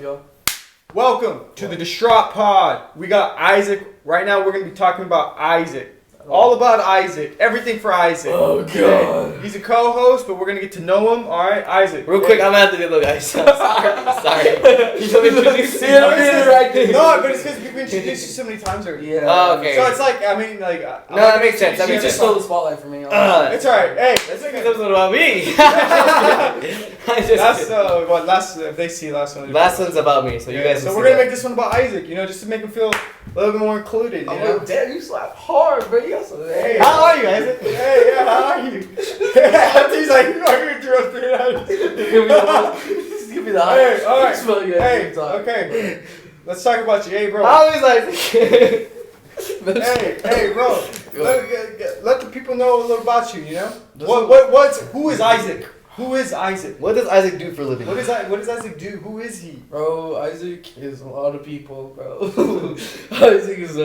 Yo. Welcome to the Dstraught pod. We got Isaac. Right now we're going to be talking about Isaac. All about Isaac. Everything for Isaac. Oh, God. He's a co-host, but we're going to get to know him. All right, Isaac. Real quick, I'm going to have to do it, guys. Sorry. You told me to introduce you. No, but it's because we've introduced you so many times already. Yeah. Oh, okay. So it's like, I mean, like... No, that makes sense. You just stole the spotlight from me. It's alright. Hey, Let's make this episode about me. last if they see last one. Last one's about me, so you guys. So we're gonna make this one about Isaac, just to make him feel a little bit more included. You know? Damn, you slap hard, bro. You got some. Hey, how are you, Isaac? Hey, yeah, how are you? He's like, I'm gonna throw it out. Just give me the high. Hey, all right. Hey, okay. Let's talk about you. Hey, bro. How is Isaac? Hey, bro. Let the people know a little about you. Who is Isaac? Who is Isaac? What does Isaac do for a living? What does Isaac do? Who is he? Bro, Isaac is a lot of people, bro. Isaac is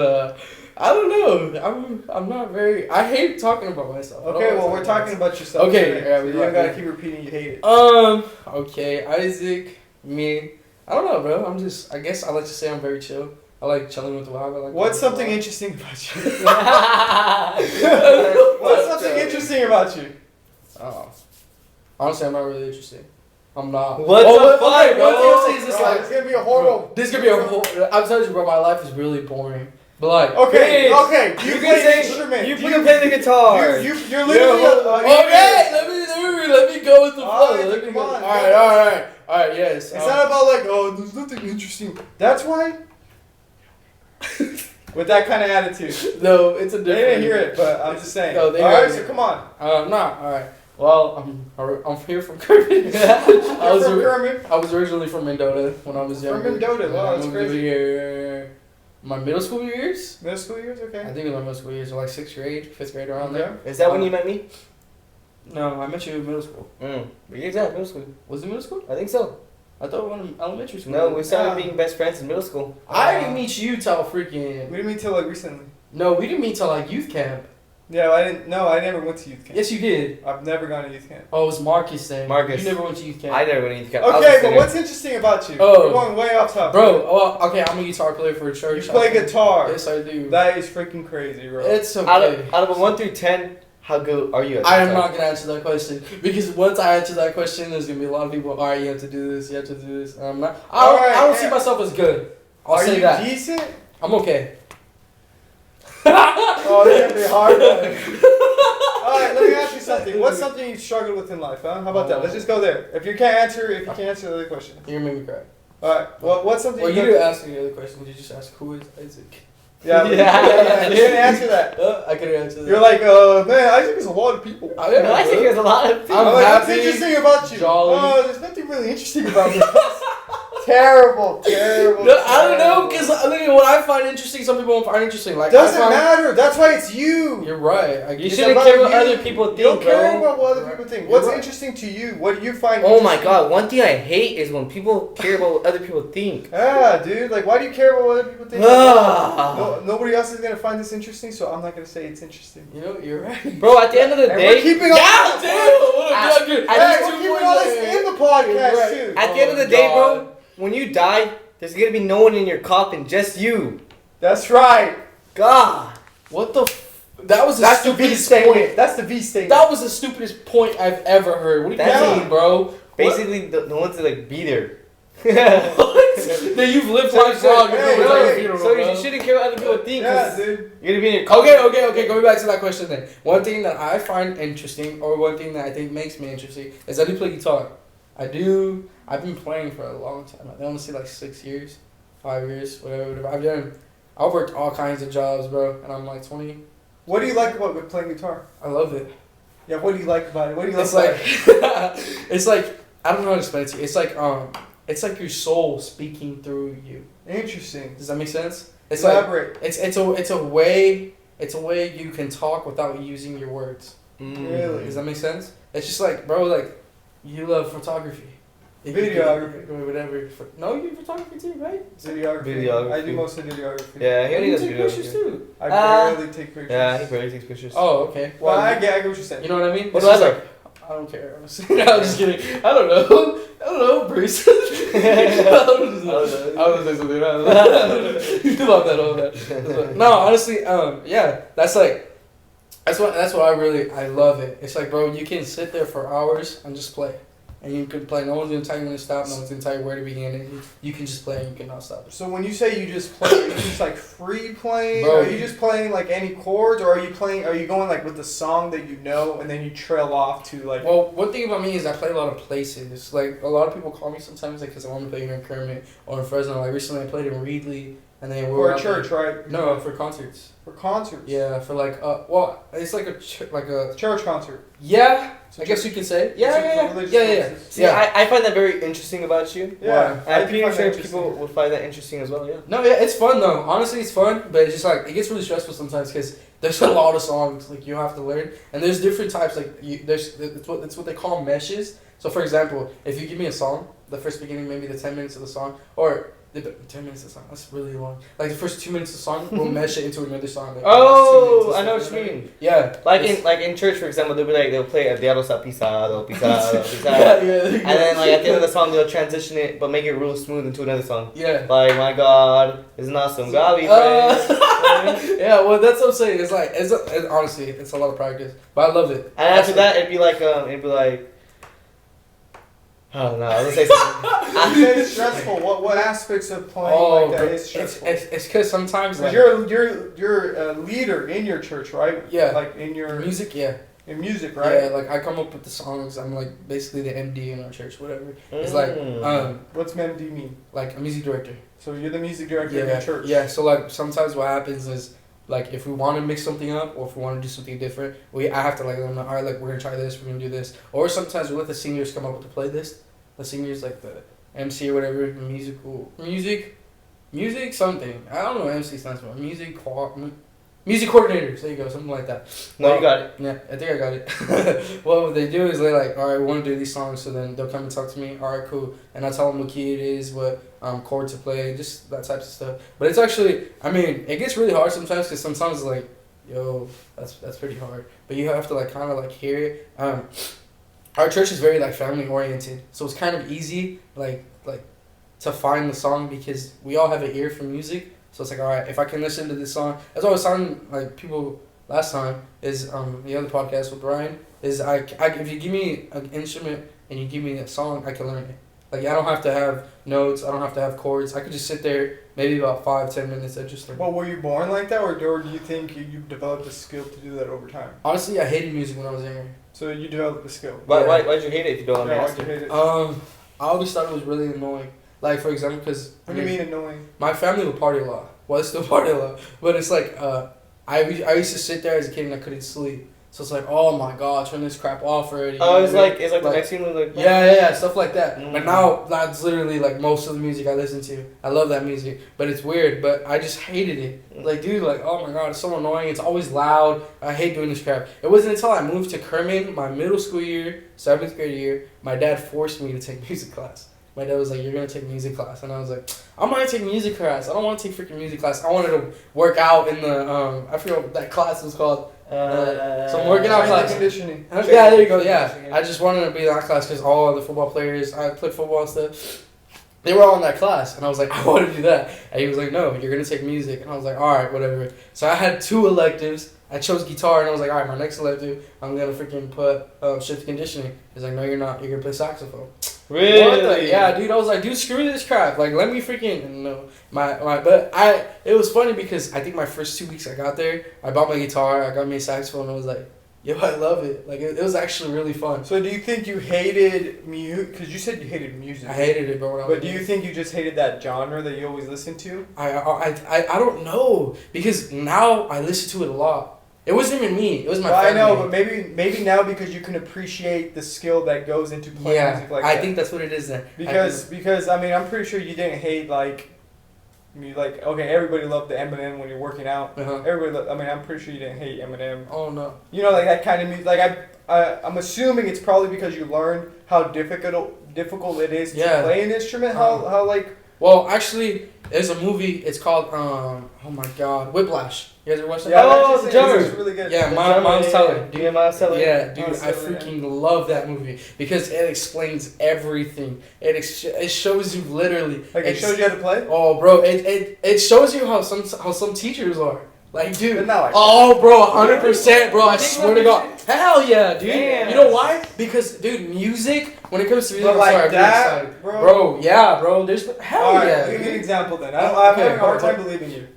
I don't know. I'm not very. I hate talking about myself. Okay, well we're talking about yourself. Okay, yeah, you don't gotta keep repeating. You hate it. Okay, Isaac, me. I don't know, bro. I guess I like to say I'm very chill. I like chilling with the vibe. What's something interesting about you? What's something interesting about you? Oh. Honestly, I'm not really interesting. I'm not. What the fuck, bro? What's interesting is this It's gonna be a horrible. This could be a whole. I'm telling you, bro. My life is really boring. But like. Okay. You can play say- an instrument. You can play the guitar. You're literally. Okay, let me go with the flow. Alright, Let me come go. on. Alright. Yes. It's not about like, there's nothing interesting. That's why. With that kind of attitude. No, it's a different. They didn't hear it, but I'm just saying. No, they all right, heard so it. come on. Nah. Alright. Well, I'm here from Kermit. You're from Kermit. I was originally from Mendota when I was younger. From Mendota, wow, that's I moved over crazy. here my middle school years. Middle school years, I okay. think it was my middle school years, or like 6th grade, 5th grade, around there. Is that when you met me? No, I met you in middle school. Exactly, middle school. Was it middle school? I think so. I thought we were in elementary school. No, we started being best friends in middle school. I didn't meet you till freaking. We didn't meet till like recently. No, we didn't meet till like youth camp. Yeah, I didn't. No, I never went to youth camp. Yes, you did. I've never gone to youth camp. Oh, it was Marcus then. Marcus. You never went to youth camp. I never went to youth camp. Okay, but what's interesting about you? Oh. We're going way off topic. Bro, well, okay, I'm a guitar player for a church. You play guitar. Yes, I do. That is freaking crazy, bro. It's okay. Out of a 1 through 10, how good are you at I am guitar? not going to answer that question. Because once I answer that question, there's going to be a lot of people, alright, you have to do this, you have to do this. And I'm not. I don't see myself as good. I'll say that. Are you decent? I'm okay. Oh, it's going to be hard. Alright, let me ask you something. What's something you struggled with in life, huh? How about that? Let's just go there. If you can't answer the other question. You're going to make me cry. Alright, well, what's something Well, you didn't ask me the other question. You just asked, who is Isaac? Yeah, you didn't answer that. I couldn't answer that. You're like, man, Isaac is a lot of people. I don't know, I think bro. there's a lot of people. I'm like, what's happy, interesting about you? jolly. Oh, there's nothing really interesting about me. Terrible. No, I don't know, because what I find interesting, some people won't find interesting. Like, doesn't matter. That's why it's you. You're right. You It's shouldn't about care what you. other people think, You don't care bro. about what other people think. You're What's right. interesting to you? What do you find Oh my interesting? god, one thing I hate is when people care about what other people think. Yeah, dude. Like, why do you care about what other people think? Ah. Nobody else is going to find this interesting, so I'm not going to say it's interesting. You know, you're right. Bro, at the end of the And day, we're keeping all God this. damn! What a good. Hey, we're keeping all this in the podcast, too. at the end of the day, bro, when you die, there's gonna be no one in your coffin, just you. That's right. God. What the? That was the That's the V stupidest statement. point. That's the V statement. That was the stupidest point I've ever heard. What do you That's mean, bro? Basically, the ones that like be there. What? Then you've lived life wrong. Hey, So you shouldn't care what other people think. Yeah, 'Cause dude. you're gonna be in your coffin. Okay. Going back to that question then. One thing that I find interesting, or one thing that I think makes me interesting, is I do play guitar. I do. I've been playing for a long time. I want to say like 6 years, 5 years, whatever. I've worked all kinds of jobs, bro, and I'm like 20. What do you like about playing guitar? I love it. Yeah, what do you like about it? What do you like It's about like, it? it's like, I don't know how to explain it to you. It's like your soul speaking through you. Interesting. Does that make sense? It's Elaborate. like it's a way you can talk without using your words. Really? Does that make sense? It's just like, bro, like you love photography. Videography. Or whatever. No, you do photography too, right? Videography. I do mostly videography. Yeah, he only You does take pictures videos. too. I barely take pictures. Yeah, he barely takes pictures. Oh, okay. Well, I get what you're saying. You know what I mean? What It's do I just like? I don't care. Honestly. No, I'm just kidding. I don't know. don't know, Bruce. I was gonna say something. I don't know. You love that all that. No, honestly, yeah, that's what I love it. It's like, bro, you can sit there for hours and just play. And you can play. No one's gonna tell you when to stop. No one's gonna tell you where to begin. And you can just play and you cannot stop. So when you say you just play, are you just like free playing? Bro, are you just playing like any chords, or are you going like with the song that you know and then you trail off to like? Well, one thing about me is I play a lot of places. Like a lot of people call me sometimes like because I want to play here in Kermit or in Fresno. Like recently I played in Reedley and then we were For a church, right? No, for concerts. For concerts. Yeah, for like well, it's like a church concert. Yeah. I guess you could say. Yeah. See, I find that very interesting about you. Yeah. I'm pretty sure people would find that interesting as well, yeah. No, yeah, it's fun though. Honestly, it's fun, but it's just like, it gets really stressful sometimes because there's a lot of songs like you have to learn. And there's different types, like, it's what they call meshes. So for example, if you give me a song, the first beginning, maybe the 10 minutes of the song, or the 10 minutes of the song, that's really long. Like the first 2 minutes of the song, we'll mesh it into another song. Like, I know what you mean. Yeah. Like in church, for example, they'll play a Diablo está pisado, pisado, pisado. Yeah. And then like at the end of the song, they'll transition it, but make it real smooth into another song. Yeah. Like, my God, it's not some Gabi friend. Yeah, well, that's what I'm saying. It's like, honestly, it's a lot of practice, but I love it. And after that, it'd be like, I don't know. I was gonna say something. You say it's stressful. What aspects of playing like that is stressful? It's because sometimes like, you're a leader in your church, right? Yeah. Like in your music, yeah. In music, right? Yeah, like I come up with the songs. I'm like basically the MD in our church, whatever. It's like what's MD mean? Like a music director. So you're the music director of your church. Yeah. So like sometimes what happens is, like, if we want to mix something up or if we want to do something different, I have to like let them know, all right, like we're gonna try this, we're gonna do this. Or sometimes we let the seniors come up with the playlist. The seniors, like the MC or whatever, music something. I don't know what MC stands for. Music coordinators. There you go, something like that. No, you got it. Yeah, I think I got it. What they do is they're like, all right, we want to do these songs, so then they'll come and talk to me. All right, cool, and I tell them what key it is, what chord to play, just that type of stuff. But it's actually, I mean, it gets really hard sometimes because sometimes it's like, yo, that's pretty hard. But you have to like kind of like hear it. Our church is very like family oriented, so it's kind of easy like to find the song because we all have an ear for music. So it's like, all right, if I can listen to this song, that's what I was telling like people last time is the other podcast with Brian is I if you give me an instrument and you give me a song, I can learn it. Like I don't have to have notes, I don't have to have chords. I could just sit there maybe about 5-10 minutes and just learn. Well, were you born like that, or do you think you developed the skill to do that over time? Honestly, I hated music when I was younger. So you developed the skill. Why'd you hate it if you don't understand? Why'd you hate it? I always thought it was really annoying. Like for example, because what do you mean annoying? My family would party a lot. Well, I still party a lot, but it's like I used to sit there as a kid and I couldn't sleep. So it's like, oh my god, turn this crap off already. Oh, it's like the next scene was like. Yeah, stuff like that. Mm-hmm. But now that's literally like most of the music I listen to. I love that music, but it's weird. But I just hated it. Like, dude, like, oh my god, it's so annoying. It's always loud. I hate doing this crap. It wasn't until I moved to Kermit, my middle school year, 7th grade year, my dad forced me to take music class. My dad was like, you're going to take music class. And I was like, I'm going to take music class. I don't want to take freaking music class. I wanted to work out in the, I forget what that class was called. Some working out class. Conditioning. Yeah, there you go, yeah. I just wanted to be in that class because all the football players, I played football and stuff, they were all in that class. And I was like, I want to do that. And he was like, no, you're going to take music. And I was like, all right, whatever. So I had 2 electives. I chose guitar, and I was like, all right, my next elective, I'm going to freaking put shift conditioning. He's like, no, you're not. You're going to play saxophone. Really? Yeah, dude. I was like, dude, screw this crap. Like, let me freaking no. But it was funny because I think my first 2 weeks I got there, I bought my guitar, I got me a saxophone, and I was like, yo, I love it. Like, it was actually really fun. So do you think you hated music? Because you said you hated music. I hated it, bro. But do you think you just hated that genre that you always listened to? I don't know, because now I listen to it a lot. It wasn't even me. It was my family. I know, but maybe now because you can appreciate the skill that goes into playing music like that. I think that's what it is then. Because I mean, I'm pretty sure you didn't hate okay, everybody loved the Eminem when you're working out. Uh-huh. I'm pretty sure you didn't hate Eminem. Oh no. You know, like that kind of music. Like I'm assuming it's probably because you learned how difficult it is to play an instrument. How like. Well, actually, There's a movie. It's called oh my god, Whiplash. You guys ever watched that? Yeah, Oh, I've actually the seen it. drummer. It's really good. Yeah, Miles Miles Teller. Yeah, Miles Teller. Yeah, dude, Miles I Teller, yeah. freaking love that movie because it explains everything. It shows you literally. Like it shows you how to play. Oh, bro, it shows you how some teachers are. Like, dude. But not like Oh, bro, 100%, bro. I Think swear to about God. Hell yeah, dude. Damn. You know why? Because, dude, music. When it comes to music, But like I'm that, sorry, I'm really excited. bro. Yeah, bro. There's hell Alright, yeah. give me an dude. example then. I'm Okay, having a hard okay. time believing you.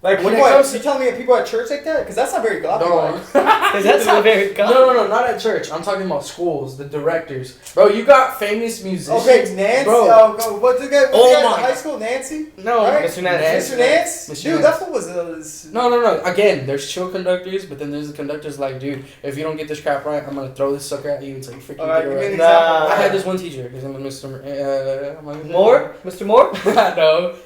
Like When it people, comes to- you telling me that people at church like that? Because that's not very godly. No. like. Because that's not very common. No, not at church. I'm talking about schools, the directors. Bro, you got famous musicians. Okay, Nancy. Bro. Oh, what's the guy? What's Oh the guy my in high God. school? Nancy. No, Right? Mr. Nance. Mr. Nance. Mr. Dude, Nance. that's what was. No. Again, there's chill conductors, but then there's the conductors like, dude, if you don't get this crap right, I'm gonna throw this sucker at you until you freaking Alright, get give me it an right. example. Nah. I had this one teacher. His name was Mr. Moore? Mr. Moore?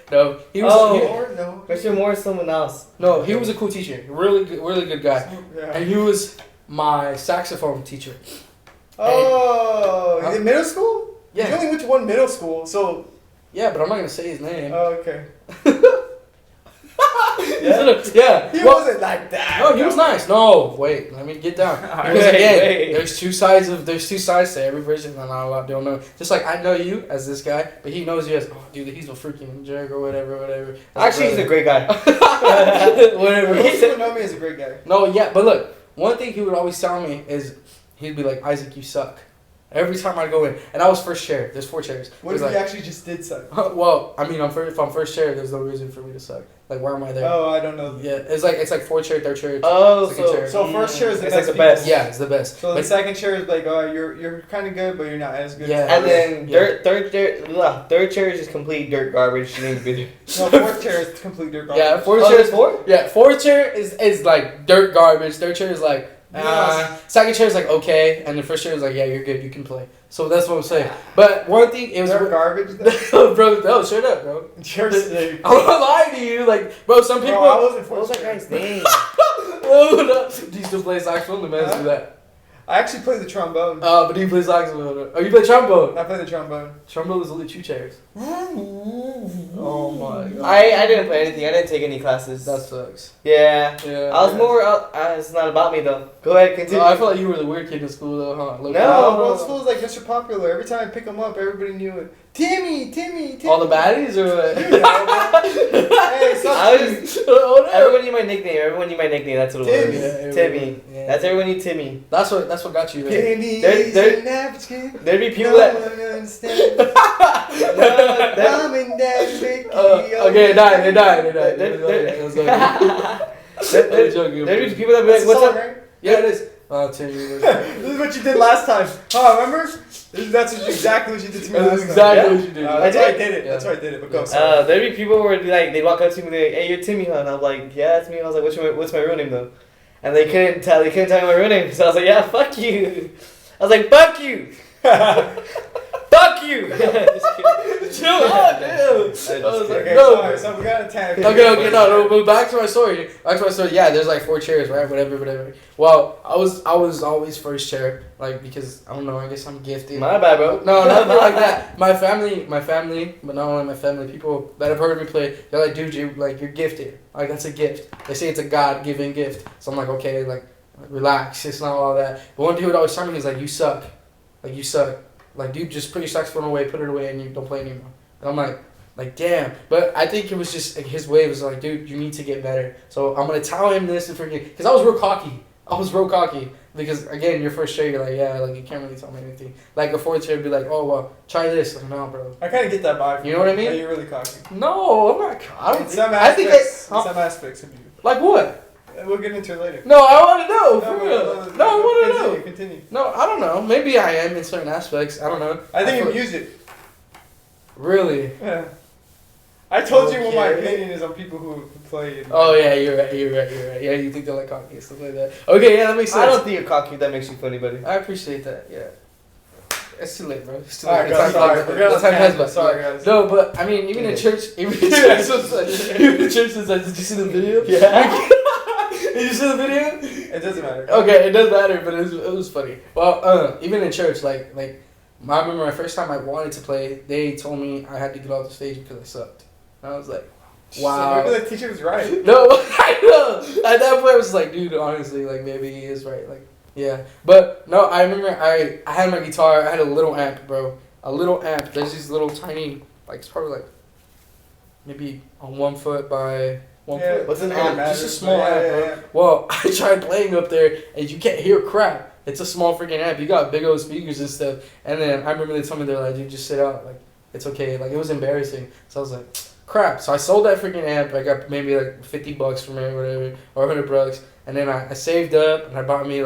no. He was. Oh. No. Mr. Moore is someone else. No, he was a cool teacher. Really good guy. Yeah. And he was my saxophone teacher. Oh, Huh? is it middle school? Yeah. You only went to one middle school, so. Yeah, but I'm not gonna say his name. Oh, okay. Yeah. He Well, wasn't like that. no, he was nice. No, wait, let me get down. Because Wait, again, wait. there's two sides to every person, and not a lot don't know. Just like I know you as this guy, but he knows you as, oh, dude, he's a freaking jerk or whatever. Actually, he's a great guy. whatever. Most people know me as a great guy. No, yeah, but look, one thing he would always tell me is he'd be like, Isaac, you suck. Every time I go in, and I was first chair. There's 4 chairs. What He's if he like, actually just did suck? well, I mean, if I'm first chair, there's no reason for me to suck. Like, why am I there? Oh, I don't know. Yeah, it's like 4 chair, third chair. Oh, Second chair. So first chair is the It's best. like the best. people. Yeah, it's the best. So the But- second chair is like, oh, you're kind of good, but you're not as good. Yeah. And then Yeah. third chair is just complete dirt garbage. She didn't be No, fourth chair is complete dirt garbage. Yeah, fourth Oh, chair. there's 4? Yeah, fourth chair is like dirt garbage. Third chair is like, Yes. second chair is like okay, and the first chair is like, yeah, you're good, you can play. So that's what I'm saying. But one thing, it was Dirt garbage. Though. bro. No, shut up, bro. You're sick. I'm not lying to you, like, bro. Some people. Bro, I wasn't What was fourth that chair. guy's name? Oh, no. Do you still play saxophone? The man do that. I actually played the trombone. But he plays saxophone. Oh, you play trombone. I played the trombone. Trombone is only 2 chairs. Oh my god. I didn't play anything. I didn't take any classes. That sucks. Yeah. Yeah. I was more. It's not about me though. Go ahead, continue. I felt like you were the weird kid in school though, huh? Look, No. Bro, school was like Mr. Popular. Every time I pick him up, everybody knew it. Timmy. All the baddies or what? You know, bro. Hey, suck I Timmy. was. Oh, no. Everyone knew my nickname. That's what it Timmy. was. Yeah, Timmy. yeah. That's everyone knew Timmy. That's what got you there. Timmy There- is there- an average kid. There'd be people No that. one understands. There- Mom and Dad make Okay, they died. There- I'm joking. There'd be people that be like, That's "What's the song, up?" right? Yeah, it is. Oh, Timmy. This is what you did last time. Oh, remember? That's exactly what you did to me That's last exactly time. what you did. That's I why I did. did it. Yeah. That's why I did it. But go. Yeah. Sorry. There'd be people where they'd walk up to me and they're like, "Hey, you're Timmy, huh?" And I'm like, "Yeah, that's me." And I was like, "What's my real name though?" And they couldn't tell me my real name, so I was like, "Yeah, fuck you." I was like, "Fuck you." Fuck you! Just kidding. Chill out, dude. I just I was like, Okay, no. sorry. So we got attacked. Okay, no, but back to my story. Yeah, there's like 4 chairs, right? Whatever. Well, I was always first chair, like, because, I don't know, I guess I'm gifted. My bad, bro. No, nothing like that. My family, but not only my family, people that have heard me play, they're like, dude, you're gifted. Like, that's a gift. They say it's a God-given gift. So I'm like, okay, like, relax, it's not all that. But one dude would always tell me, he's like, you suck. Like, you suck. Like, dude, just put your saxophone away, put it away, and you don't play anymore. And I'm like, damn. But I think it was just, like, his way was like, dude, you need to get better. So I'm going to tell him this and freaking, because I was real cocky. Because, again, your first chair, you're like, yeah, like, you can't really tell me anything. Like, a fourth chair would be like, oh, well, try this. Like, no, bro. I kind of get that vibe. From You know what I mean? Yeah, you're really cocky. No, I'm not. I don't In think. some I think aspects, I. in some aspects of you. Like what? We'll get into it later. No, I want to know. For real. No, I want to know. Continue. No, I don't know. Maybe I am in certain aspects. I don't know. I think in feel- music. Really? Yeah. I told you what my Okay. opinion is on people who play. Oh yeah, you're right. Yeah, you think they're like cocky and stuff like that. Okay, yeah, that makes sense. I don't think you're cocky. That makes you funny, buddy. I appreciate that. Yeah. It's too late, bro. It's too Alright, late. guys, sorry. We're gonna Time has passed. Sorry, guys. No, but I mean, even in church, even in church, did you see the video? Yeah. Did you see the video? It doesn't matter. Okay, it does matter, but it was funny. Well, even in church, like I remember my first time I wanted to play, they told me I had to get off the stage because I sucked. And I was like, So wow. maybe the teacher was right. No, I know. At that point, I was like, dude, honestly, like maybe he is right. Like, yeah. But no, I remember I had my guitar. I had a little amp, bro. A little amp. There's these little tiny, like it's probably like maybe on 1 foot by 1 foot. What's an Doesn't amp? matter. Just a small Yeah, amp, yeah, bro. yeah. Well, I tried playing up there, and you can't hear crap. It's a small freaking amp. You got big old speakers and stuff. And then I remember they told me, they're like, dude, just sit out. Like, it's okay. Like, it was embarrassing. So I was like, crap. So I sold that freaking amp. I got maybe like $50 from it or whatever, or $100. And then I saved up, and I bought me a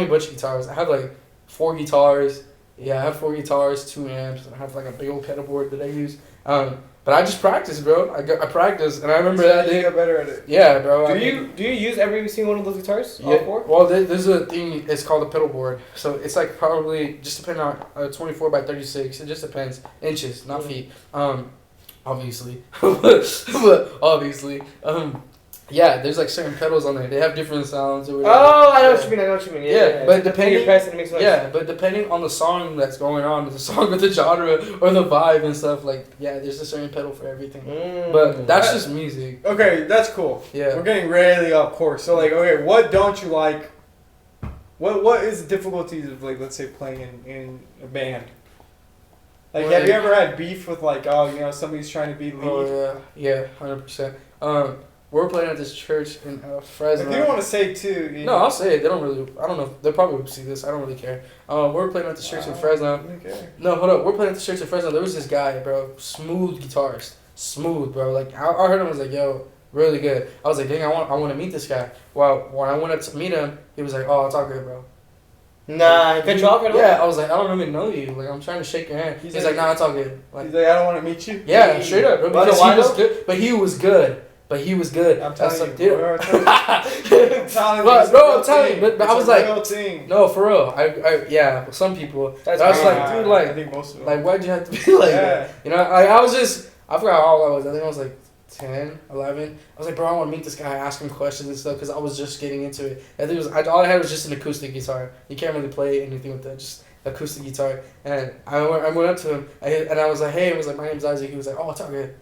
bunch of guitars. I have like 4 guitars. Yeah, I have 4 guitars, 2 amps, and I have like a big old pedal board that I use. But I just practiced, bro. I practiced, and I remember that You day. got better at it. Yeah, bro. Do you use every single one of those guitars? All Yeah. 4? Well, there's a thing. It's called a pedal board. So it's like probably just depending on 24 by 36. It just depends inches, not feet. Obviously, but obviously, yeah. There's like certain pedals on there. They have different sounds or whatever. Oh, I know what Yeah. you mean. I know what you mean. Yeah, but depending- you press it, it makes noise. Yeah, but depending on the song that's going on, the song with the genre or the vibe and stuff, like yeah, there's a certain pedal for everything. But that's just music. Okay, that's cool. Yeah. We're getting really off course. So like, okay, what don't you like? What is the difficulties of like, let's say playing in a band? Like, Well, have you ever had beef with like, oh, you know, somebody's trying to be lead? Oh yeah, 100%. We're playing at this church in Fresno. If you don't want to say too, you No, I'll say it. They don't really. I don't know. They'll probably see this. I don't really care. We're playing at the church in Fresno. Okay. No, hold up. We're playing at the church in Fresno. There was this guy, bro. Smooth guitarist. Smooth, bro. Like I heard him. I was like, yo, really good. I was like, dang, I want to meet this guy. Well, when I went up to meet him, he was like, oh, it's all good, bro. Nah, you cut you off right away? Yeah, I was like, I don't even know you. Like, I'm trying to shake your hand. He's like, nah, it's all good. Like, He's like, I don't want to meet you. yeah, straight up, bro. But Because why he was though? good. But he was good. But he was good. I'm That's telling like, you, dude. bro, I'm telling you, But, it's a bro, real I'm telling you, thing. but I It's was a like- real thing. No, for real. Yeah, well, some people. That's I was crazy. like, dude, I like, think most of them. like, why'd you have to be like that? You know, like, I was just, I forgot how old I was. I think I was like 10, 11. I was like, bro, I want to meet this guy, ask him questions and stuff, because I was just getting into it. I think it was, all I had was just an acoustic guitar. You can't really play anything with that, just acoustic guitar. And I went up to him, and I was like, hey, I was like, my name's Isaac. He was like, oh, it's all good.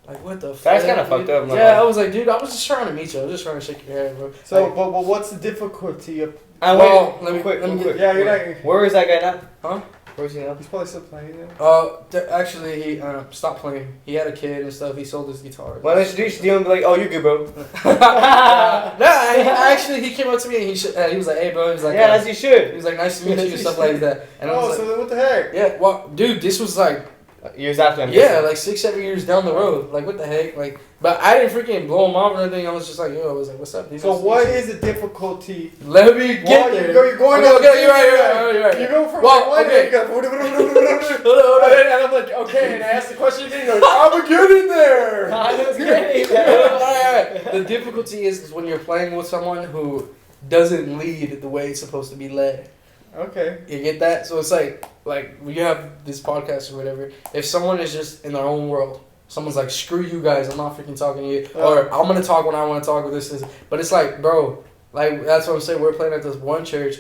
Like, what the fuck? That's kind of fucked up. Yeah, I was like, dude, I was just trying to meet you. I was just trying to shake your hand, bro. So, Like, but what's the difficulty of? well, let me quick. Yeah, you're not. Where is that guy now? Huh? Where is he now? He's probably still playing there. Actually, he stopped playing. He had a kid and stuff. He sold his guitar. Why don't you introduce you and be like, oh, you're good, bro. Actually, he came up to me and he was like, hey, bro. He was like, Yeah, as you should. he was like, nice to meet you and stuff like that. And I Oh, was so like, then what the heck? yeah, well, dude, this was like, Years after him. yeah, like 6-7 years down the road. Like, what the heck? Like, but I didn't freaking blow him off or anything. I was just like, yo, I was like, what's up? Dude? So what is the difficulty? Let me get Well, there. You're going. Okay, you're right. You go from Well, like one okay. and you go. And I'm like, okay, and I ask the question again. He goes, I'm getting there. I was kidding. Alright. The difficulty is when you're playing with someone who doesn't lead the way it's supposed to be led. Okay. You get that? So it's like you have this podcast or whatever. If someone is just in their own world, someone's like, screw you guys, I'm not freaking talking to you. Or I'm going to talk when I want to talk with this. But it's like, bro, like, that's what I'm saying. We're playing at this one church.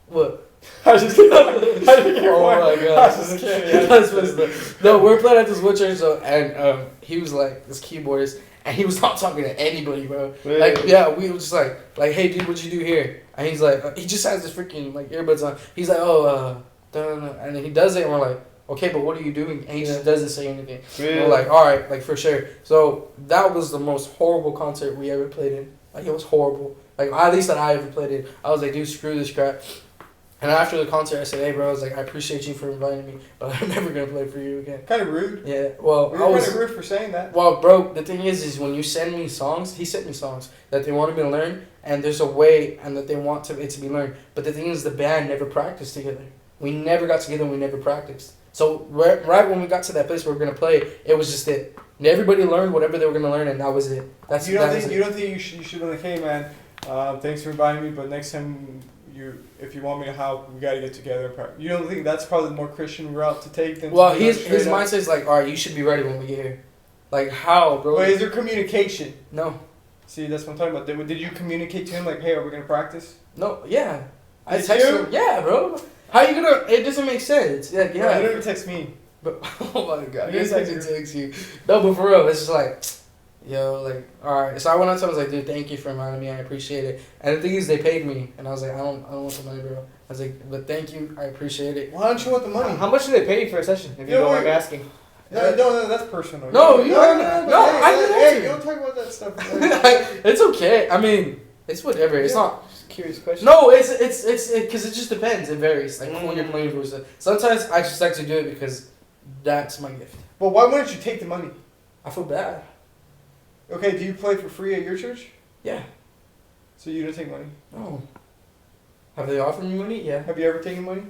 Look. I just kidding. Oh my god. I was just kidding. That's what's the, no, we're playing at this one church, so, and he was like, this keyboardist, and he was not talking to anybody, bro. Like, yeah, we was just like, hey, dude, what'd you do here? And he's like, he just has this freaking, like, earbuds on. He's like, oh, and then he does it, and we're like, okay, but what are you doing? And he just doesn't say anything. And we're like, all right, like, for sure. So that was the most horrible concert we ever played in. Like, it was horrible. Like, at least that I ever played in. I was like, dude, screw this crap. And after the concert, I said, hey, bro, I was like, I appreciate you for inviting me, but I'm never going to play for you again. Kind of rude. Yeah, well, You're kind of rude for saying that. Well, bro, the thing is when you send me songs, he sent me songs that they wanted me to learn, and there's a way and that they want it to be learned. But the thing is, the band never practiced together. We never got together and we never practiced. So right when we got to that place where we were going to play, it was just it. And everybody learned whatever they were going to learn, and that was it. You don't think you should be like, hey, man, thanks for inviting me, but next time if you want me to help, we got to get together. You don't think that's probably the more Christian route to take than? Well, his mindset is like, all right, you should be ready when we get here. Like, how, bro? But is there communication? No. See, that's what I'm talking about. Did you communicate to him like, hey, are we gonna practice? No. Yeah. I Did texted you? him. Yeah, bro. How you gonna? It doesn't make sense. Like, Yeah. yeah. You don't even text me. But oh my god, It is yes, I like can text you. No, but for real, it's just like, yo, like, all right. So I went up to him, I was like, dude, thank you for reminding me. I appreciate it. And the thing is, they paid me, and I was like, I don't want the money, bro. I was like, but thank you, I appreciate it. Why don't you want the money? How much do they pay you for a session? If you Yeah, don't mind wait. me asking. No, that's personal. No, you no, no, no, I didn't hey, answer. you don't talk about that stuff. It's okay. I mean, it's whatever. It's not. Just curious question. No, it's because it just depends. It varies. Like when you're playing for stuff. Sometimes I just like to do it because that's my gift. But why wouldn't you take the money? I feel bad. Okay, do you play for free at your church? Yeah. So you don't take money? No. Have they offered me money? Yeah. Have you ever taken money?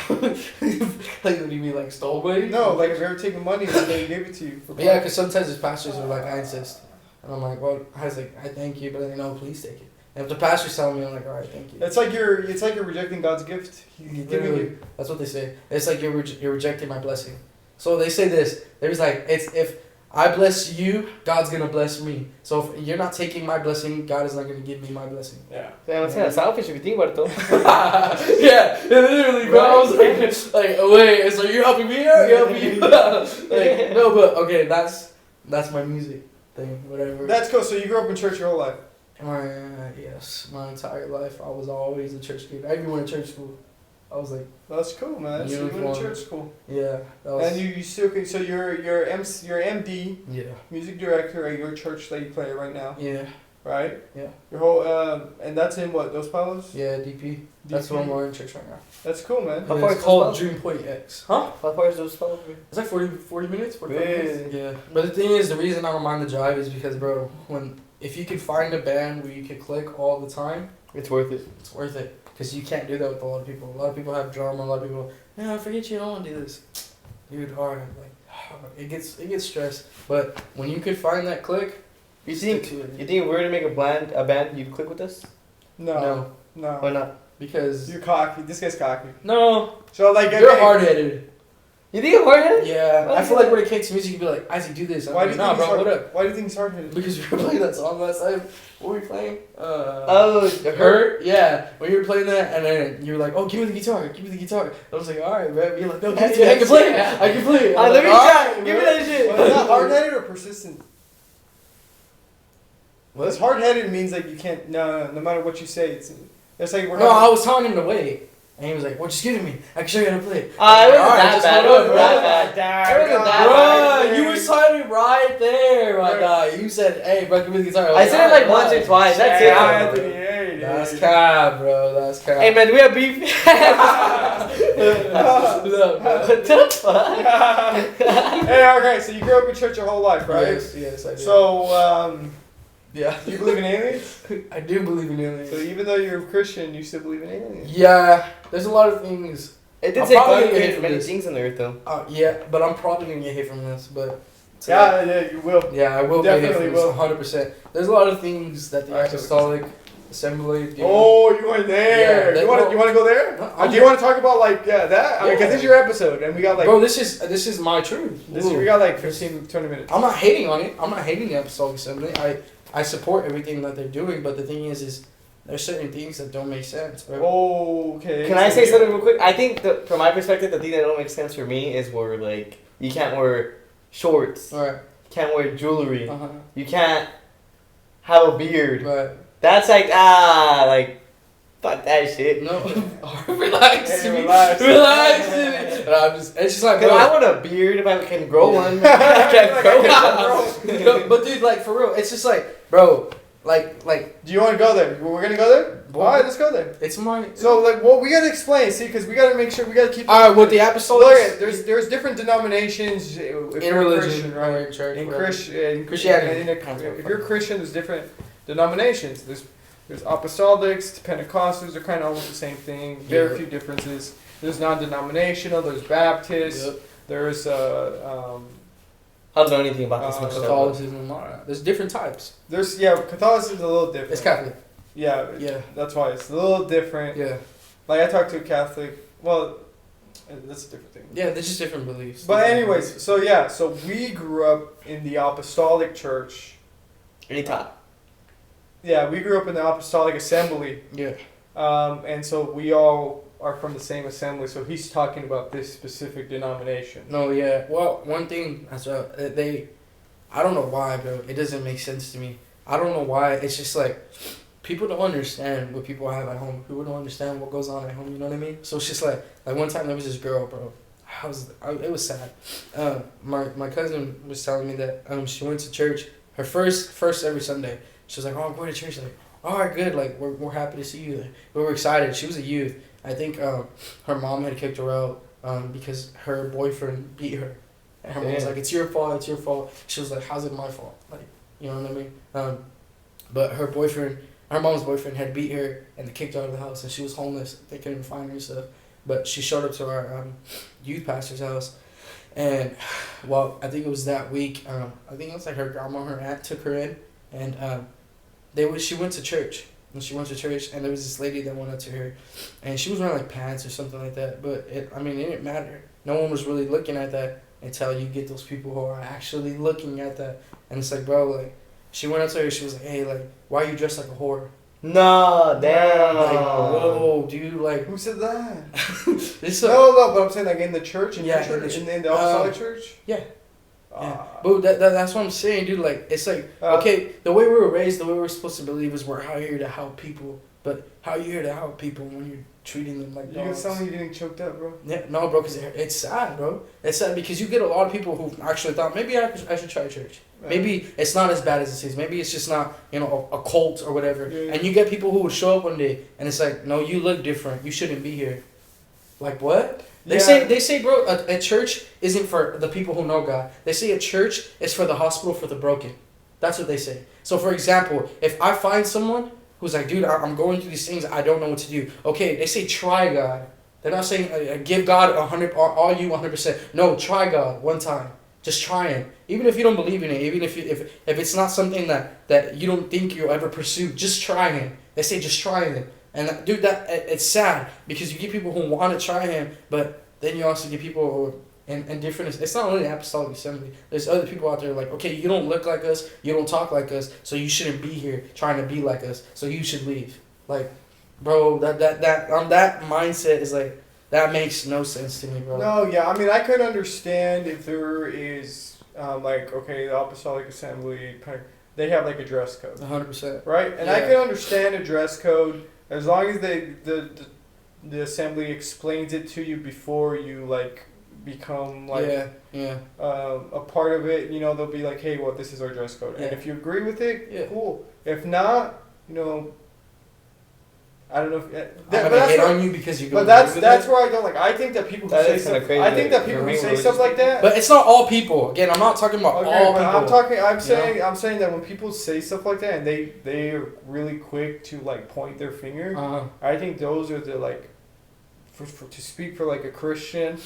Like, what do you mean, like stole money? No, like have you ever taken money and they gave it to you? For Yeah, because sometimes the pastors are like, I insist. And I'm like, well, I was like, I thank you, but then no, please take it. And if the pastor's telling me, I'm like, all right, thank you. It's like you're rejecting God's gift. He's giving Literally, you. that's what they say. It's like you're rejecting my blessing. So they say this. There's like, it's if I bless you, God's gonna bless me. So if you're not taking my blessing, God is not gonna give me my blessing. Yeah. Damn, it's kind of selfish if you think about it though. Yeah, literally, bro. I was like, wait, so you're helping me or you helping you? Like, no, but okay, that's my music thing, whatever. That's cool. So you grew up in church your whole life. Yes, my entire life I was always a church kid. I even went to church school. I was like, That's cool, man. So you went Uniform. to church school. yeah, that was. And you still can. So you're MD, Yeah, music director at your church that you play right now, yeah, right? yeah, Your whole and that's in what, Dos Palos? yeah. DP. That's what I'm going to church right now. That's cool, man. How Yeah, far it's is called Dos Dream Point X. Huh? How far is those spells? It's like 40 minutes, 45 Yeah. minutes. Yeah. But the thing is, the reason I don't mind the drive is because, bro, if you could find a band where you could click all the time, It's worth it. it's worth it. Because you can't do that with a lot of people. A lot of people have drama. A lot of people, I forget you. I don't want to do this. Dude, hard. Like, it gets stressed. But when you could find that click, You stick think to it. if we were to make a band, you'd click with us? No. Why not? Because You're cocky. This guy's cocky. no, So like, you're okay, hard headed. You think I'm hard-headed? Yeah, Why I is feel that? like when it came to music, you'd be like, Isaac, do this. I'm Why do like, you nah, think bro, he's what hard? up? Why do you think he's hard-headed? Because we were playing that song last time. What were we playing? Oh, Hurt? Yeah. When you were playing that, and then you were like, oh, give me the guitar. Give me the guitar. I was like, all right, man. You're like, no, give it to me. I can play it. I can play it. I was let me like, try. "All right, Give me bro." that shit. Well, is that hard-headed or persistent? What? Because hard-headed means like you can't. No matter what you say, it's like we're No, not. I was telling him to wait. And he was like, well, just give it to me. I can show you how to play it. It wasn't that just bad. It hold on, wasn't bro. that bad. It wasn't that bad. Bro, you were signing right there, my guy. You said, hey, bro, give me the guitar. I said it like once or twice. That's it. Anthony, hey, dude. That's cap, bro. That's cap. Hey man, do we have beef? Look, bro. What the fuck? Hey, okay, so you grew up in church your whole life, right? Yes, I do. So, yeah. do you believe in aliens? I do believe in aliens. So even though you're a Christian, you still believe in aliens? Yeah, there's a lot of things. It did I'm say probably God gonna created hate many this. things on the earth though. Yeah, but I'm probably gonna get hit from this, but. Yeah, you will. Yeah, I will get hit Definitely from this, will. 100%. There's a lot of things that the Alright, Apostolic Assembly do. Oh, you went there. Yeah, you want to go there? No, Do you want to talk about like that? I mean, Yeah. because this is your episode, and we got like Bro, this is my truth. we got like 15, 20 minutes. I'm not hating on it. I'm not hating the Apostolic Assembly. I support everything that they're doing, but the thing is there's certain things that don't make sense, bro. Oh, okay. Can I say something real quick? I think from my perspective, the thing that don't make sense for me is where like you can't wear shorts, Alright. you can't wear jewelry, Uh-huh. you can't have a beard. Right. That's like fuck that shit. No. Relax. Hey, me. relax. Relax. And it's just like, Cause bro. I want a beard if I can grow one. I can't grow one. No, but dude, like for real, it's just like, bro, like, Do you want to go there? We're gonna go there. What? All right, let's go there. it's my. So like, well, we gotta explain, see, because we gotta make sure we gotta keep. All right, with the Apostolic. Look, there's different denominations if in you're a religion, Christian, right? in church, In whatever. Christianity, Christianity. if you're a Christian, there's different denominations. There's apostolics, Pentecostals are kind of almost the same thing. Very Yeah. few differences. There's non-denominational. There's Baptist. Yep. There's I don't know anything about this much stuff. Catholicism. All right. There's different types. Catholicism is a little different. It's Catholic. Yeah, Yeah. that's why it's a little different. Yeah. Like I talked to a Catholic. Well, that's a different thing. Yeah, there's just different beliefs. But anyways, so we grew up in the apostolic church. Anytime. Yeah, we grew up in the apostolic assembly. Yeah. And so we all are from the same assembly, so he's talking about this specific denomination. No, yeah. Well, one thing as well, I don't know why, bro. It doesn't make sense to me. I don't know why. It's just like people don't understand what people have at home. People don't understand what goes on at home. You know what I mean? So it's just like one time there was this girl, bro. It was sad. My cousin was telling me that she went to church. Her first every Sunday. She was like, "Oh, I'm going to church." Like, all right, good. Like, we're happy to see you. Like, we were excited. She was a youth. I think her mom had kicked her out because her boyfriend beat her. And her mom was like, "It's your fault. It's your fault." She was like, "How's it my fault?" Like, you know what I mean? But her mom's boyfriend had beat her and they kicked her out of the house, and she was homeless. They couldn't find her and stuff. But she showed up to our youth pastor's house, and well, I think it was that week. I think it was like her grandma, her aunt took her in, and she went to church. And she went to church, and there was this lady that went up to her, and she was wearing like pants or something like that. But it didn't matter. No one was really looking at that until you get those people who are actually looking at that. And it's like, bro, like, she went up to her, she was like, "Hey, like, why are you dressed like a whore?" No, damn. Like, whoa, dude, like, Who said that? this No, but I'm saying like in the church, in Yeah, your church, in the apostolic church. yeah. Yeah. But that's what I'm saying, dude. Like, it's like, okay, the way we were raised, the way we're supposed to believe is we're out here to help people. But how are you here to help people when you're treating them like dogs? You can tell me you're getting choked up, bro. Yeah, no, bro, because it's sad, bro. It's sad because you get a lot of people who actually thought, maybe I should try church. Maybe it's not as bad as it seems. Maybe it's just not, a cult or whatever. Yeah. And you get people who will show up one day, and it's like, no, you look different. You shouldn't be here. Like, what? They say, bro, a church isn't for the people who know God. They say a church is for the hospital for the broken. That's what they say. So, for example, if I find someone who's like, dude, I'm going through these things, I don't know what to do. Okay, they say try God. They're not saying give God 100, all you 100%. No, try God one time. Just try Him. Even if you don't believe in it, even if it's not something that you don't think you'll ever pursue, just try Him. They say just try Him. And dude, it's sad because you get people who want to try Him, but then you also get people who and different. It's not only the apostolic assembly. There's other people out there like, okay, you don't look like us, you don't talk like us, so you shouldn't be here trying to be like us. So you should leave. Like, bro, that mindset is like, that makes no sense to me, bro. No, yeah, I mean, I could understand if there is like, okay, the apostolic assembly, they have like a dress code, 100%, right? And I can understand a dress code as long as the assembly explains it to you before you like become like a part of it. They'll be like, hey, well, this is our dress code, and if you agree with it, cool. If not, I don't know. I'm gonna hate on you because you go. But that's where I don't like. I think that people who say stuff. I think that people who say stuff like that. But it's not all people. Again, I'm not talking about all people. I'm saying that when people say stuff like that and they are really quick to like point their finger. I think those are the like, to speak for like a Christian,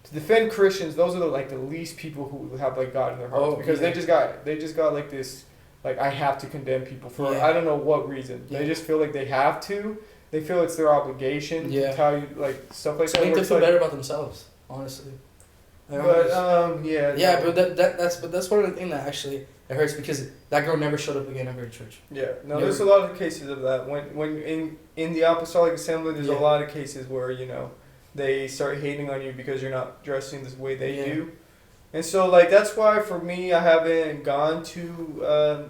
to defend Christians. Those are the least people who have like God in their hearts because they just got like this. Like, I have to condemn people for I don't know what reason. They just feel like they have to. They feel it's their obligation to tell you like stuff like that. Make them feel better about themselves, honestly. But that's one of the things that actually it hurts because that girl never showed up again ever at church. Yeah, no, there's a lot of cases of that. When in the apostolic assembly, there's a lot of cases where they start hating on you because you're not dressing the way they do. And so, like, that's why, for me, I haven't gone to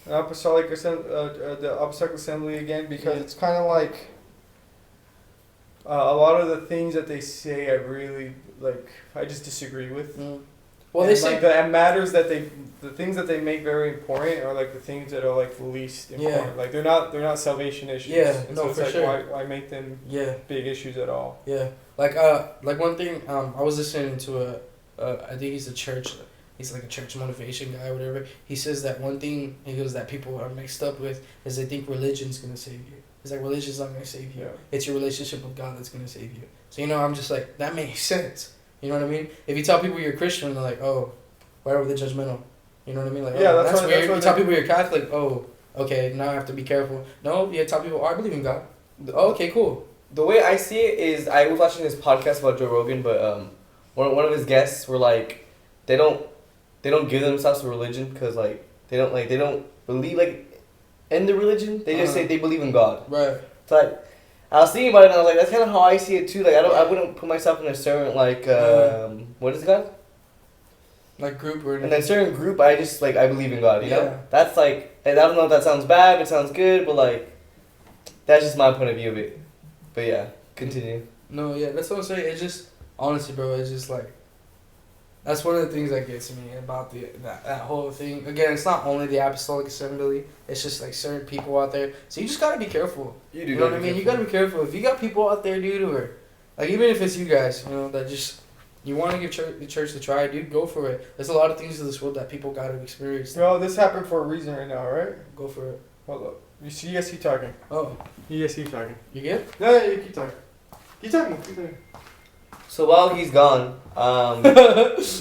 the apostolic assembly again because it's kind of like a lot of the things that they say I really, like, I just disagree with. Well, they say the things that they make very important are, like, the things that are, like, the least important. Yeah. Like, they're not salvation issues. Yeah, and so for sure. Why make them big issues at all? Yeah. Like one thing, I was listening to I think he's like a church motivation guy or whatever. He says that one thing, he goes, that people are mixed up with is they think religion's going to save you. It's like, religion's not going to save you. Yeah. It's your relationship with God that's going to save you. So, I'm just like, that makes sense. You know what I mean? If you tell people you're a Christian, they're like, oh, why are they judgmental? You know what I mean? Like, that's weird. You tell people you're Catholic, oh, okay, now I have to be careful. No, you tell people, I believe in God. Oh, okay, cool. The way I see it is, I was watching this podcast about Joe Rogan, but one of his guests were like, they don't give themselves to religion because like they don't believe like in the religion. They just say they believe in God. Right. So I was thinking about it and I was like, that's kind of how I see it too. Like I wouldn't put myself in a certain like what is it called? Like group or in a certain group. I just like I believe in God. You know, that's like, and I don't know if that sounds bad, it sounds good, but like that's just my point of view of it. But yeah, continue. No, yeah, that's what I'm saying. It's just honestly, bro. It's just like that's one of the things that gets me about that whole thing. Again, it's not only the Apostolic Assembly. It's just like certain people out there. So you just gotta be careful. You know what I mean? You gotta be careful. If you got people out there, dude, who are like, even if it's you guys, you know, that just you want to give the church a try, dude, go for it. There's a lot of things in this world that people gotta experience. Well, this happened for a reason right now, right? Go for it. Hold up. You guys keep talking. Oh. You guys keep talking. You good? No, you keep talking. Keep talking. Keep talking. So while he's gone, I just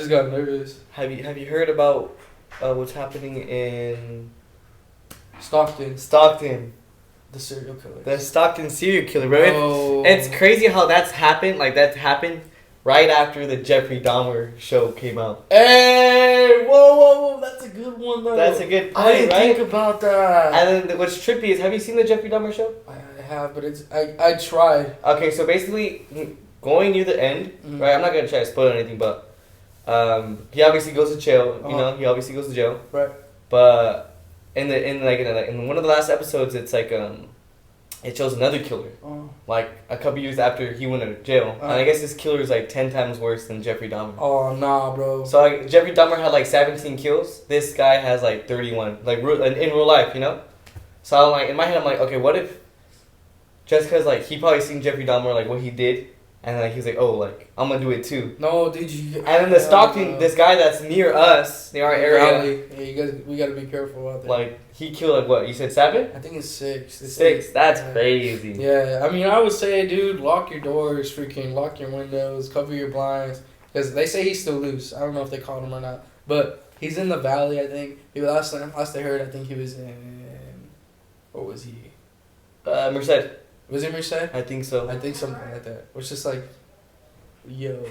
got nervous. Have you heard about what's happening in Stockton? The serial killer. The Stockton serial killer, bro. Oh. It's crazy how that's happened. Like that happened right after the Jeffrey Dahmer show came out. Hey, whoa, that's a good one though. That's a good point, I didn't right? think about that. And then what's trippy is, have you seen the Jeffrey Dahmer show? I have, but I tried. Okay, so basically, going near the end, right? I'm not gonna try to spoil anything, but he obviously goes to jail. You know, he obviously goes to jail. Right. But in one of the last episodes, it's like it shows another killer, like a couple years after he went to jail, and I guess this killer is like 10 times worse than Jeffrey Dahmer. Oh nah, bro. So like Jeffrey Dahmer had like 17 kills. This guy has like 31, like in real life, you know. So I'm like, in my head, I'm like, okay, what if just because like he probably seen Jeffrey Dahmer, like what he did. And like he's like, oh, like I'm gonna do it too. No, dude, you. And then the Stockton, this guy that's near us, near our area. Yeah, you guys, we gotta be careful out there. Like he killed like what? You said 7? I think it's 6. Six. That's crazy. Yeah, I mean, I would say, dude, lock your doors, freaking lock your windows, cover your blinds, because they say he's still loose. I don't know if they caught him or not, but he's in the valley. I think. Last I heard, I think he was in. What was he? Merced. Was it Merced? I think so. I think something like that. Which just like, yo,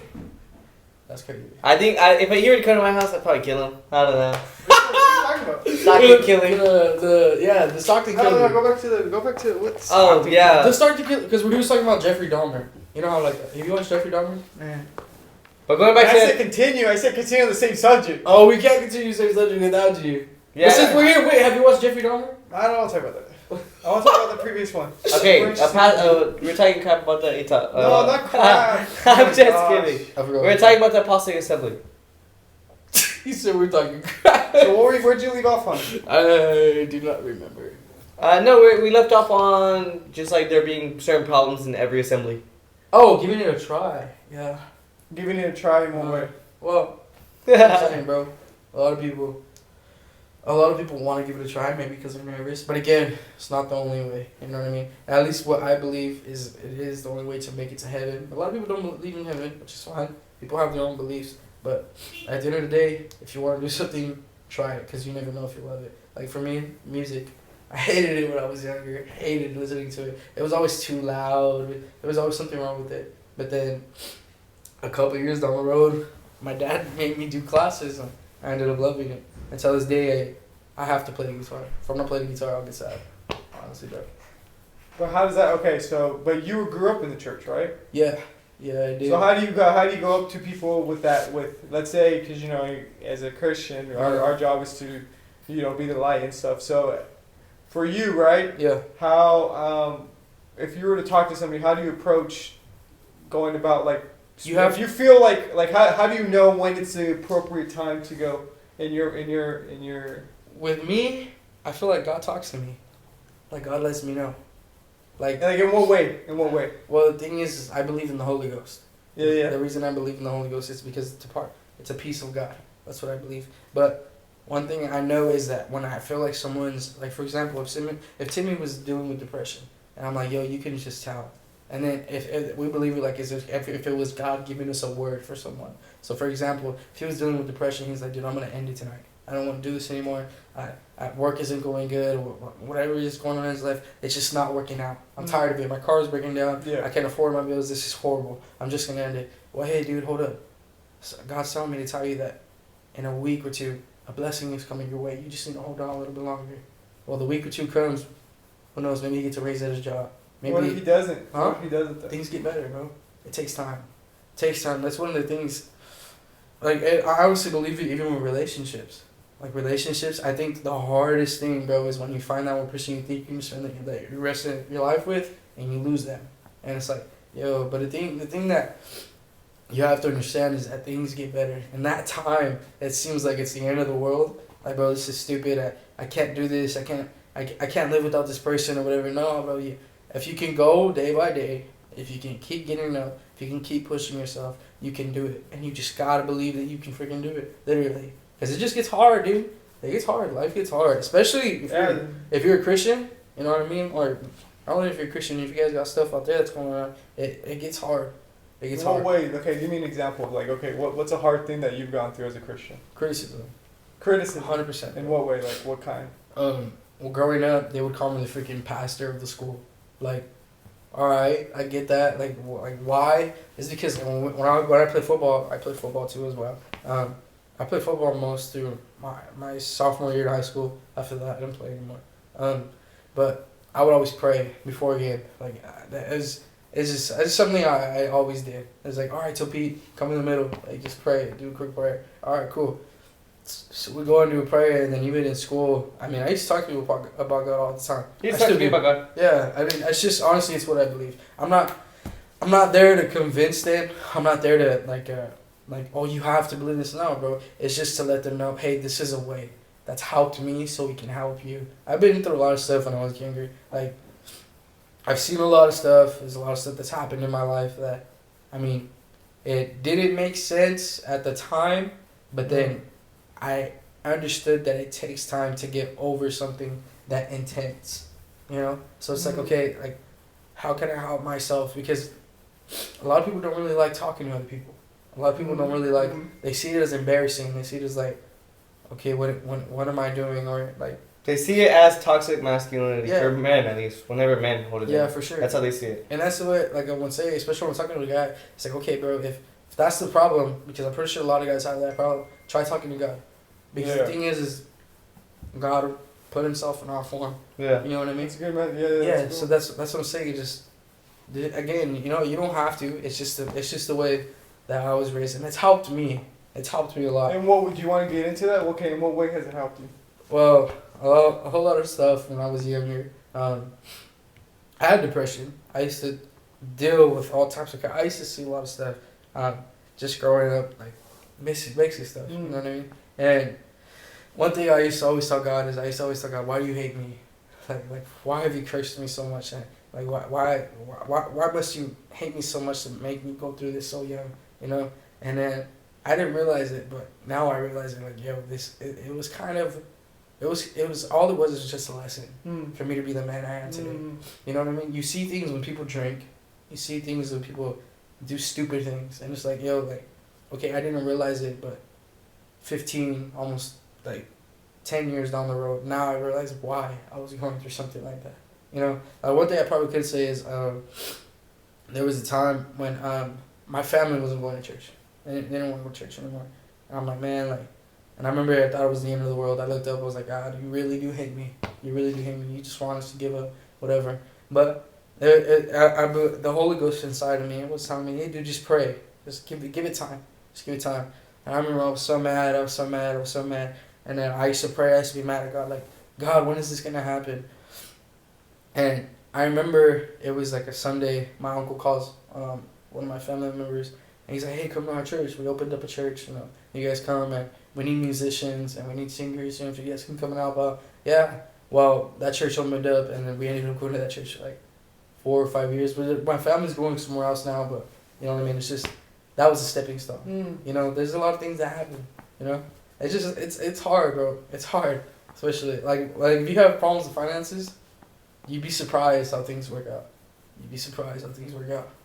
that's crazy. I think if he were to come to my house, I'd probably kill him. I don't know. What are you talking about? Stockton killing. The Stockton killer. No, go back to what's. Oh yeah. The Stockton killer, because we were talking about Jeffrey Dahmer. You know how like, have you watched Jeffrey Dahmer? Man. But going back I to said continue on the same subject. Oh, we can't continue the same subject without you. yeah. But since we're here, wait, have you watched Jeffrey Dahmer? I don't want to talk about that. I want to talk about the previous one. Okay, we're talking crap about the no, not crap. I'm just kidding. I forgot. We're talking about the Apostolic Assembly. He said we're talking crap. So where'd you leave off on? I do not remember. No, we left off on just like there being certain problems in every assembly. Oh, giving it a try. Yeah. Giving it a try in one way. Well, I'm saying, bro, a lot of people want to give it a try, maybe because they're nervous. But again, it's not the only way. You know what I mean? At least what I believe is it is the only way to make it to heaven. A lot of people don't believe in heaven, which is fine. People have their own beliefs. But at the end of the day, if you want to do something, try it, because you never know if you love it. Like for me, music. I hated it when I was younger. Hated listening to it. It was always too loud. There was always something wrong with it. But then, a couple years down the road, my dad made me do classes, and I ended up loving it. Until this day, I have to play the guitar. If I'm not playing the guitar, I'll get sad. Honestly, bro. But how does that? Okay, so but you grew up in the church, right? Yeah, I did. So how do you go up to people with that? With let's say, because you know, as a Christian, our job is to, you know, be the light and stuff. So, for you, right? Yeah. How if you were to talk to somebody, how do you approach going about like? If you feel like how do you know when it's the appropriate time to go in your With me, I feel like God talks to me. Like God lets me know. Like in what way? In what way? Well, the thing is I believe in the Holy Ghost. Yeah. The reason I believe in the Holy Ghost is because it's a piece of God. That's what I believe. But one thing I know is that when I feel like someone's, like for example, if Timmy was dealing with depression, and I'm like, yo, you can just tell. And then if we believe it, like if it was God giving us a word for someone. So for example, if he was dealing with depression, he's like, dude, I'm gonna end it tonight. I don't want to do this anymore. Work isn't going good, or whatever is going on in his life. It's just not working out. I'm tired of it. My car is breaking down. Yeah. I can't afford my bills. This is horrible. I'm just gonna end it. Well, hey, dude, hold up. So God's telling me to tell you that in a week or two, a blessing is coming your way. You just need to hold on a little bit longer. Well, the week or two comes. Who knows? Maybe he gets a raise at his job. Maybe. What if he doesn't? Huh? What if he doesn't? Though? Things get better, bro. It takes time. It takes time. That's one of the things. Like I honestly believe it even with relationships. Like relationships, I think the hardest thing, bro, is when you find out what person you think you can spend the rest of your life with, and you lose them. And it's like, yo, but the thing that you have to understand is that things get better. And that time, it seems like it's the end of the world. Like, bro, this is stupid. I can't do this. I can't live without this person or whatever. No, bro. If you can go day by day, if you can keep getting up, if you can keep pushing yourself, you can do it. And you just gotta believe that you can freaking do it. Literally. Because it just gets hard, dude. It gets hard. Life gets hard. Especially if you're a Christian, you know what I mean? Or not only if you're a Christian, if you guys got stuff out there that's going on, it gets hard. It gets hard. Wait, okay, give me an example of like, okay, what's a hard thing that you've gone through as a Christian? Criticism. 100%. In what way? Like, what kind? Well, growing up, they would call me the freaking pastor of the school. Like, all right, I get that. Like why? It's because when I play football, I play football too as well. I played football most through my sophomore year of high school. After that, I didn't play anymore. But I would always pray before a game. Like, it's just something I always did. It's like, all right, Topete, come in the middle. Like, just pray. Do a quick prayer. All right, cool. So we go and do a prayer, and then even in school, I mean, I used to talk to people about God all the time. You talk to me about God? Yeah, I mean, it's just, honestly, it's what I believe. I'm not there to convince them. I'm not there to, like, oh, you have to believe this. No, bro. It's just to let them know, hey, this is a way that's helped me so we can help you. I've been through a lot of stuff when I was younger. Like, I've seen a lot of stuff. There's a lot of stuff that's happened in my life that, I mean, it didn't make sense at the time, but then I understood that it takes time to get over something that intense, you know? So it's like, okay, like, how can I help myself? Because a lot of people don't really like talking to other people. A lot of people don't really like, they see it as embarrassing. They see it as like, okay, what am I doing? Or like, they see it as toxic masculinity, for men at least. Whenever men hold it in. Yeah, for sure. That's how they see it. And that's the way, like I would say, especially when I'm talking to a guy, it's like, okay, bro, if that's the problem, because I'm pretty sure a lot of guys have that problem, try talking to God. Because the thing is God put himself in our form. Yeah. You know what I mean? It's good, man. Yeah, cool. So that's what I'm saying. Just, again, you know, you don't have to. It's just the way that I was raised, and it's helped me. It's helped me a lot. And what would you want to get into that? Okay, in what way has it helped you? Well, a whole lot of stuff when I was younger. I had depression. I used to deal with all types of. I used to see a lot of stuff. Just growing up, like basic stuff. You know what I mean? And one thing I used to always tell God is, why do you hate me? Like why have you cursed me so much? And like why must you hate me so much to make me go through this so young? You know? And then I didn't realize it, but now I realize it. Like, yo, it was kind of, it was all it was just a lesson for me to be the man I am today. You know what I mean? You see things when people drink. You see things when people do stupid things, and it's like, yo, like, okay, I didn't realize it, but 15, almost like 10 years down the road, now I realize why I was going through something like that. You know, one thing I probably could say is there was a time when my family wasn't going to church. They didn't want to go to church anymore. And I'm like, man, like, and I remember I thought it was the end of the world. I looked up, I was like, God, you really do hate me. You really do hate me. You just want us to give up, whatever. But the Holy Ghost inside of me was telling me, hey, dude, just pray. Just give it time. Just give it time. And I remember I was so mad. And then I used to pray. I used to be mad at God, like, God, when is this going to happen? And I remember it was like a Sunday. My uncle calls one of my family members. And he's like, hey, come to our church. We opened up a church. You know, you guys come, and we need musicians and we need singers. You know, if you guys can come and help out. Yeah. Well, that church opened up, and then we ended up going to that church for like 4 or 5 years. But my family's going somewhere else now. But you know what I mean? It's just, that was a stepping stone. You know, there's a lot of things that happen. You know, it's just it's hard, bro. It's hard, especially like if you have problems with finances, you'd be surprised how things work out.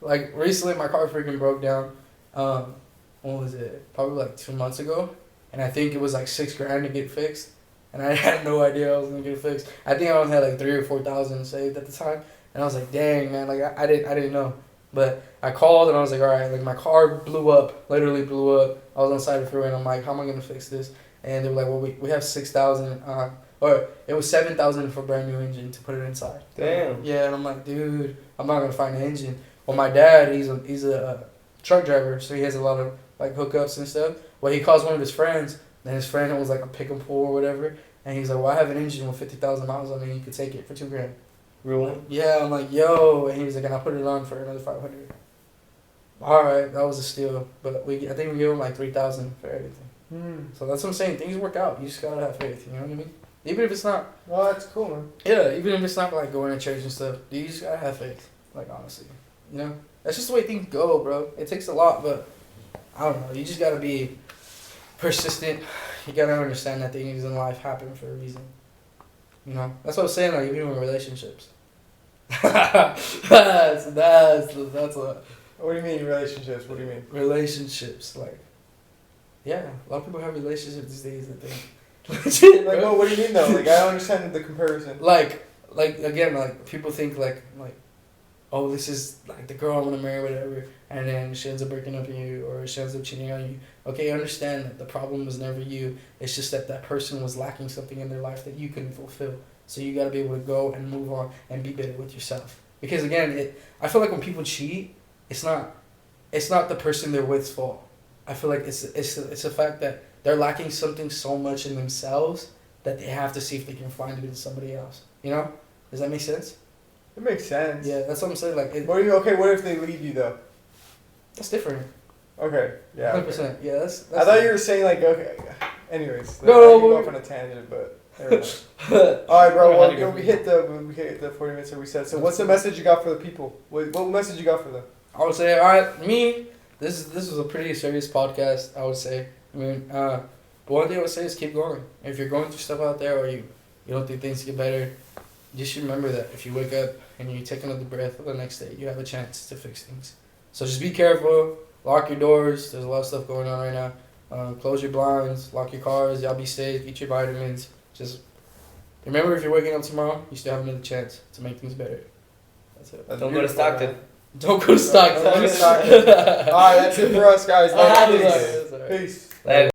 Like recently, my car freaking broke down. What was it? Probably like 2 months ago, and I think it was like $6,000 to get fixed, and I had no idea I was gonna get it fixed. I think I only had like 3,000 or 4,000 saved at the time, and I was like, dang, man, like I didn't know. But I called and I was like, all right, like my car blew up, literally blew up. I was on the side of the freeway and I'm like, how am I gonna fix this? And they were like, well, we have 6,000, or it was 7,000 for a brand new engine to put it inside. Damn. Yeah, and I'm like, dude, I'm not gonna find an engine. Well, my dad, he's a truck driver, so he has a lot of like hookups and stuff. Well, he calls one of his friends, and his friend was like a pick and pull or whatever, and he's like, well, I have an engine with 50,000 miles on it, you could take it for $2,000. Really? Yeah, I'm like, yo, and he was like, and I'll put it on for another 500. All right, that was a steal, but I think we gave him like 3,000 for everything. So that's what I'm saying. Things work out. You just gotta have faith. You know what I mean? Even if it's not. Well, that's cool, man. Yeah, even if it's not like going to church and stuff, you just gotta have faith. Like honestly, you know, that's just the way things go, bro. It takes a lot, but I don't know. You just gotta be persistent. You gotta understand that things in life happen for a reason. You know, that's what I'm saying. Like even with relationships. that's what. What do you mean relationships? What do you mean? Relationships, like. Yeah, a lot of people have relationships these days. I think. Legit, like, well, what do you mean though? Like, I don't understand the comparison. Like again, like people think like, oh, this is like the girl I'm gonna marry, whatever, and then she ends up breaking up with you, or she ends up cheating on you. Okay, understand that the problem was never you. It's just that that person was lacking something in their life that you couldn't fulfill. So you gotta be able to go and move on and be better with yourself. Because again, I feel like when people cheat, it's not the person they're with's fault. I feel like it's a fact that they're lacking something so much in themselves that they have to see if they can find it in somebody else. You know? Does that make sense? It makes sense. Yeah, that's what I'm saying. Like, what if they leave you though? That's different. Okay. Yeah. 100%. Okay. Yeah, that's I thought you were saying like okay. Anyways, no, I can go off on a tangent, but. All right, bro. Well, we hit the 40 minutes that we said. So, what's the message you got for the people? What message you got for them? I would say, all right, this was a pretty serious podcast. I would say. I mean, but one thing I would say is keep going. If you're going through stuff out there, or you don't think things get better, just remember that if you wake up and you take another breath the next day, you have a chance to fix things. So just be careful. Lock your doors. There's a lot of stuff going on right now. Close your blinds. Lock your cars. Y'all be safe. Eat your vitamins. Just remember, if you're waking up tomorrow, you still have another chance to make things better. That's it. Don't go to Stockton. Don't go to Stockton. Alright, that's it for us, guys. Peace.